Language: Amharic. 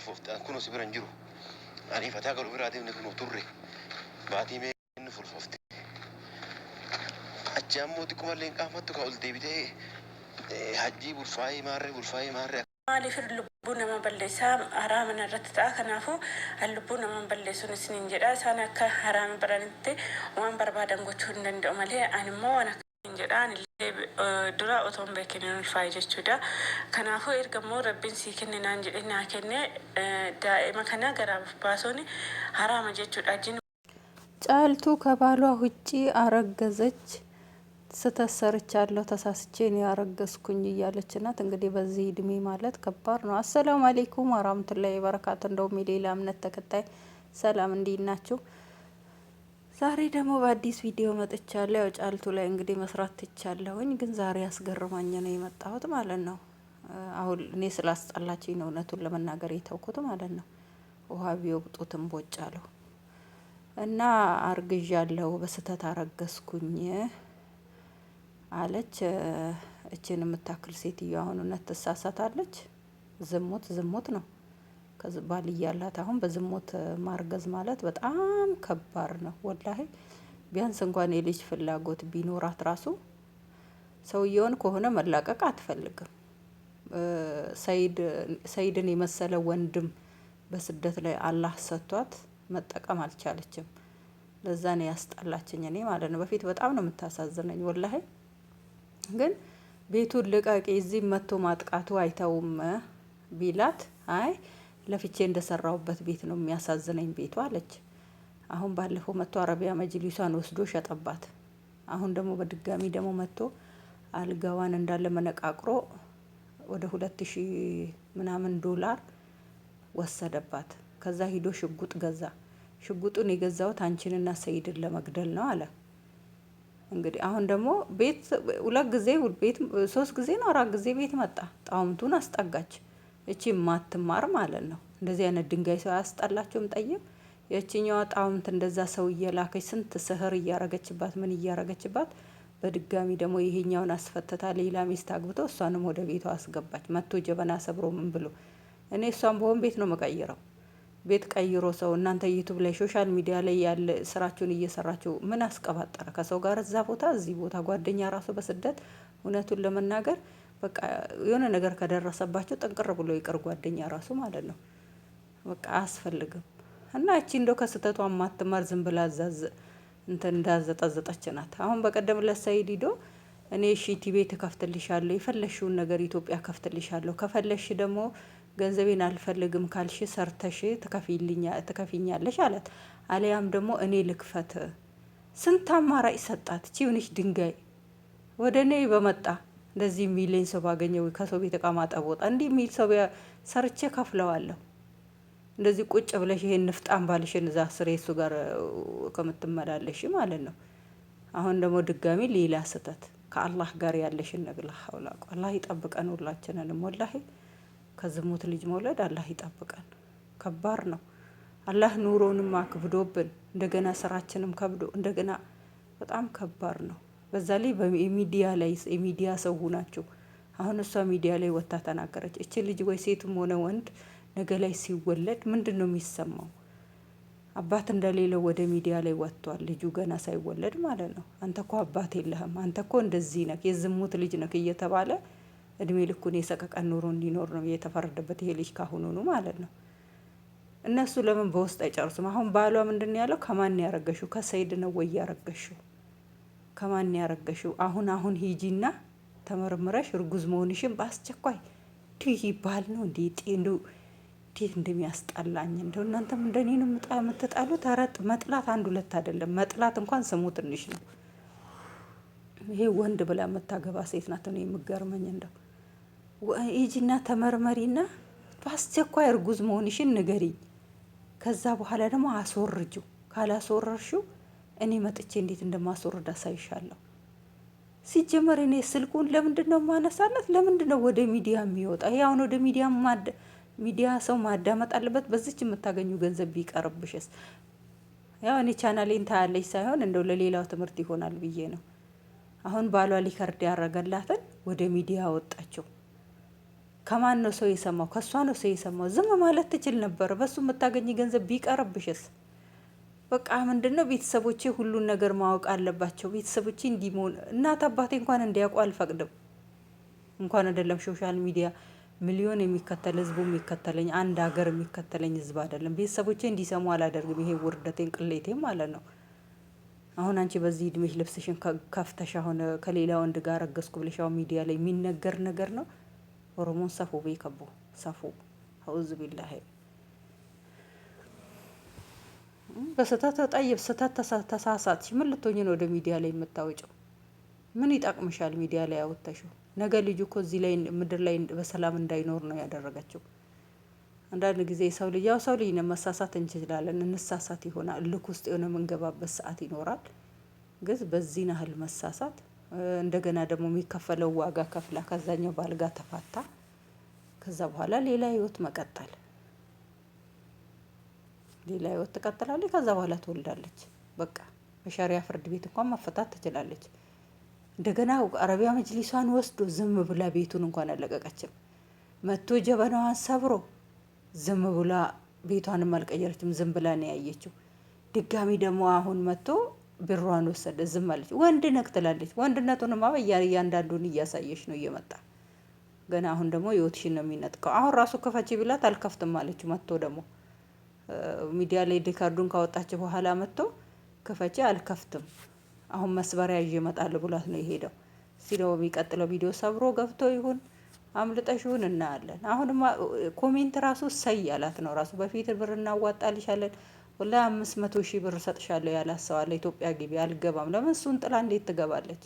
fulfoftaan kun sibiran jiru ani fataa galu biraa deemne kun turre baatii mee inni fulfofte achi ammoo xiqquma illee qaamattu ka ol deebitee hajjii bulfaayii maarree maaliif lubbuu nama balleessaa haraama irratti ta'a kanaafuu lubbuu nama balleessuun isiniin jedha isaan akka haraama baranitti waan barbaadan gochuu hin danda'u malee ani immoo waan akka jedhaan illee dura otoo hin beekin ulfaa'e jechuudha. Kanaafuu erga immoo rabbiin sii kenne naan jedhee naa kenne daa'ima kana garaaf baasuun haraama jechuudha. ጫልቱ ከባሏ ውጪ አረገዘች ስተሰርቻለሁ ተሳስቼ ነው ያረገዝኩኝ እያለች ናት። እንግዲህ በዚህ እድሜ ማለት ከባድ ነው። አሰላሙ አለይኩም ወራህመቱላሂ ወበረካቱ። እንደውም የሌላ እምነት ተከታይ ሰላም እንዴት ናችሁ? ዛሬ ደግሞ በአዲስ ቪዲዮ መጥቻለሁ። ያው ጫልቱ ላይ እንግዲህ መስራት ትቻለሁኝ፣ ግን ዛሬ አስገርማኝ ነው የመጣሁት ማለት ነው። አሁን እኔ ስላስጠላችኝ ነው እውነቱን ለመናገር የተውኩት ማለት ነው። ውሃ ቢወቅጡትም ቦጫለሁ እና አርግዣለሁ በስተት አረገዝኩኝ አለች። እችን የምታክል ሴትዮ አሁን እውነት ትሳሳታለች? ዝሙት ነው። ባል እያላት አሁን በዝሙት ማርገዝ ማለት በጣም ከባድ ነው ወላሂ። ቢያንስ እንኳን የልጅ ፍላጎት ቢኖራት ራሱ ሰውየውን ከሆነ መላቀቅ አትፈልግም። ሰይድን የመሰለ ወንድም በስደት ላይ አላህ ሰጥቷት መጠቀም አልቻለችም። ለዛ ነው ያስጠላችኝ እኔ ማለት ነው። በፊት በጣም ነው የምታሳዝነኝ ወላሂ። ግን ቤቱን ልቀቂ እዚህ መጥቶ ማጥቃቱ አይተውም ቢላት አይ ለፍቼ እንደሰራውበት ቤት ነው የሚያሳዝነኝ ቤቱ አለች። አሁን ባለፈው መጥቶ አረቢያ መጅሊሷን ወስዶ ሸጠባት። አሁን ደግሞ በድጋሚ ደግሞ መጥቶ አልጋዋን እንዳለ መነቃቅሮ ወደ 2000 ምናምን ዶላር ወሰደባት። ከዛ ሂዶ ሽጉጥ ገዛ። ሽጉጡን የገዛውት አንቺንና ሰይድን ለመግደል ነው አለ። እንግዲህ አሁን ደግሞ ቤት 3 ጊዜ ነው 4 ጊዜ ቤት መጣ። ጣውምቱን አስጠጋች። እቺ ማትማር ማለት ነው። እንደዚህ አይነት ድንጋይ ሰው ያስጠላችሁም ጠይብ። የእቺኛዋ ጣውምት እንደዛ ሰው እየላከች ስንት ስህር እያረገችባት ምን እያረገችባት በድጋሚ ደግሞ ይሄኛውን አስፈተታ ሌላ ሚስት አግብተው እሷንም ወደ ቤቷ አስገባች። መጥቶ ጀበና ሰብሮ ምን ብሎ እኔ እሷን በሆን ቤት ነው መቀየረው። ቤት ቀይሮ ሰው እናንተ ዩቲዩብ ላይ ሶሻል ሚዲያ ላይ ያለ ስራችሁን እየሰራችሁ ምን አስቀባጠረ? ከሰው ጋር እዛ ቦታ እዚህ ቦታ ጓደኛ ራሱ በስደት እውነቱን ለመናገር በቃ የሆነ ነገር ከደረሰባቸው ጥንቅር ብሎ ይቅር ጓደኛ ራሱ ማለት ነው። በቃ አያስፈልግም። እና እቺ እንደው ከስተቷ ማትማር ዝም ብላ እንዳዘጠዘጠች ናት። አሁን በቀደም ለሰይድ ሂዶ እኔ ቲቪ ተከፍትልሻለሁ የፈለሽውን ነገር ኢትዮጵያ ከፍትልሻለሁ ከፈለሽ ደግሞ ገንዘቤን አልፈልግም ካልሽ ሰርተሽ ትከፊኛለሽ አላት። አሊያም ደግሞ እኔ ልክፈት። ስንት አማራጭ ሰጣት። ቺውንሽ ድንጋይ ወደ እኔ በመጣ እንደዚህ የሚለኝ ሰው ባገኘው ከሰው ቤት እቃ ማጠብ ወጣ እንዲህ የሚል ሰው ሰርቼ ከፍለዋለሁ። እንደዚህ ቁጭ ብለሽ ይሄን ንፍጣም ባልሽን እዛ ስሬ እሱ ጋር ከምትመላለሽ ማለት ነው። አሁን ደግሞ ድጋሚ ሌላ ስህተት ከአላህ ጋር ያለሽን ነግላ ሐውላ አላህ ይጠብቀን ሁላችንንም ወላሂ። ከዝሙት ልጅ መውለድ አላህ ይጠብቀን። ከባድ ነው። አላህ ኑሮንም አክብዶብን እንደገና ስራችንም ከብዶ እንደገና በጣም ከባድ ነው። በዛ ላይ የሚዲያ ሰው ሆናችሁ አሁን እሷ ሚዲያ ላይ ወጣ ተናገረች። እቺ ልጅ ወይ ሴትም ሆነ ወንድ ነገ ላይ ሲወለድ ምንድነው የሚሰማው? አባት እንደሌለው ወደ ሚዲያ ላይ ወጥቷል። ልጁ ገና ሳይወለድ ማለት ነው። አንተ እኮ አባት የለህም፣ አንተ እኮ እንደዚህ ነህ፣ የዝሙት ልጅ ነህ እየተባለ እድሜ ልኩን የሰቀቀን ኑሮ እንዲኖር ነው የተፈረደበት ይሄ ልጅ ካሁኑኑ ማለት ነው። እነሱ ለምን በውስጥ አይጨርሱም? አሁን ባሏ ምንድነው ያለው? ከማን ያረገሽው? ከሰይድ ነው ወይ ያረገሽው? ከማን ያረገሽው? አሁን ሂጂና ተመርምረሽ እርጉዝ መሆንሽን በአስቸኳይ ይባል ነው እንዴ? እንዴት እንደሚያስጠላኝ እንደው እናንተም እንደኔ ነው የምትጣሉት። ኧረ መጥላት 1 2 አይደለም። መጥላት እንኳን ስሙ ትንሽ ነው። ይሄ ወንድ ብላ የምታገባ ሴት ናት ነው የምገርመኝ። እንደው ሂጂና ተመርመሪና በአስቸኳይ እርጉዝ መሆንሽን ንገሪኝ። ከዛ በኋላ ደግሞ አስወርጂው። ካላስወረርሽው እኔ መጥቼ እንዴት እንደማስወርድ አሳይሻለሁ። ሲጀመር እኔ ስልኩን ለምንድነው ማነሳለት? ለምንድነው ወደ ሚዲያ የሚወጣ? ይሄ አሁን ወደ ሚዲያ ሰው ማዳመጥ አለበት። በዚች የምታገኙ ገንዘብ ቢቀርብሽስ? ያው እኔ ቻናሌን ታያለሽ ሳይሆን እንደው ለሌላው ትምህርት ይሆናል ብዬ ነው። አሁን ባሏ ሊከርድ ያረገላትን ወደ ሚዲያ አወጣቸው። ከማን ነው ሰው የሰማው? ከእሷ ነው ሰው የሰማው። ዝም ማለት ትችል ነበር። በሱ የምታገኝ ገንዘብ ቢቀርብሽስ? በቃ ምንድነው ቤተሰቦቼ ሁሉን ነገር ማወቅ አለባቸው። ቤተሰቦቼ እንዲህ መሆን እናት አባቴ እንኳን እንዲያውቁ አልፈቅድም። እንኳን አይደለም ሶሻል ሚዲያ ሚሊዮን የሚከተል ህዝቡ የሚከተለኝ አንድ ሀገር የሚከተለኝ ህዝብ አይደለም ቤተሰቦቼ እንዲሰሙ አላደርግም። ይሄ ውርደቴን ቅሌቴም ማለት ነው። አሁን አንቺ በዚህ እድሜሽ ልብስሽን ከፍተሽ አሁን ከሌላ ወንድ ጋር ረገዝኩ ብለሽ አሁን ሚዲያ ላይ የሚነገር ነገር ነው። ኦሮሞን ሰፉ ቤከቦ ሰፉ አውዝ ቢላሂ በስተት ጠይብ ስተት ተሳሳትሽ። ምን ልትሆኚ ነው ወደ ሚዲያ ላይ የምታወጪው? ምን ይጠቅምሻል ሚዲያ ላይ ያወጣሽው? ነገ ልጁ እኮ እዚህ ላይ ምድር ላይ በሰላም እንዳይኖር ነው ያደረገችው። አንዳንድ ጊዜ ሰው ልጅ ያው ሰው ልጅ ነው፣ መሳሳት እንችላለን፣ እንሳሳት ይሆናል። ልክ ውስጥ የሆነ የምንገባበት ሰዓት ይኖራል። ግን በዚህ ናህል መሳሳት እንደገና ደግሞ የሚከፈለው ዋጋ ከፍላ ከዛኛው ባል ጋር ተፋታ፣ ከዛ በኋላ ሌላ ህይወት መቀጠል፣ ሌላ ህይወት ትቀጥላለች። ከዛ በኋላ ትወልዳለች። በቃ በሸሪያ ፍርድ ቤት እንኳን መፈታት ትችላለች። እንደገና አረቢያ መጅሊሷን ወስዶ ዝም ብላ ቤቱን እንኳን አለቀቀችም። መቶ ጀበናዋን ሰብሮ ዝም ብላ ቤቷንም አልቀየረችም። ዝም ብላ ነው ያየችው። ድጋሚ ደግሞ አሁን መቶ ብሯን ወሰደ፣ ዝም አለች። ወንድ ነክ ትላለች። ወንድነቱንማ እያንዳንዱን እያሳየች ነው እየመጣ ገና። አሁን ደግሞ ህይወትሽን ነው የሚነጥቀው። አሁን ራሱ ክፈቺ ብላት አልከፍትም አለችው። መቶ ደግሞ ሚዲያ ላይ ሪካርዱን ካወጣች በኋላ መቶ ክፈቺ አልከፍትም አሁን መስበሪያ ይዤ እመጣለሁ ብሏት ነው የሄደው። እስቲ ደግሞ የሚቀጥለው ቪዲዮ ሰብሮ ገብቶ ይሁን አምልጠሽ ይሁን እናያለን። አሁንም ኮሜንት ራሱ ሰይ ያላት ነው ራሱ። በፊት ብር እናዋጣልሻለን ወላሂ 500,000 ብር ሰጥሻለሁ ያላት ሰው አለ። ኢትዮጵያ ግቢ አልገባም። ለምን እሱን ጥላ እንዴት ትገባለች?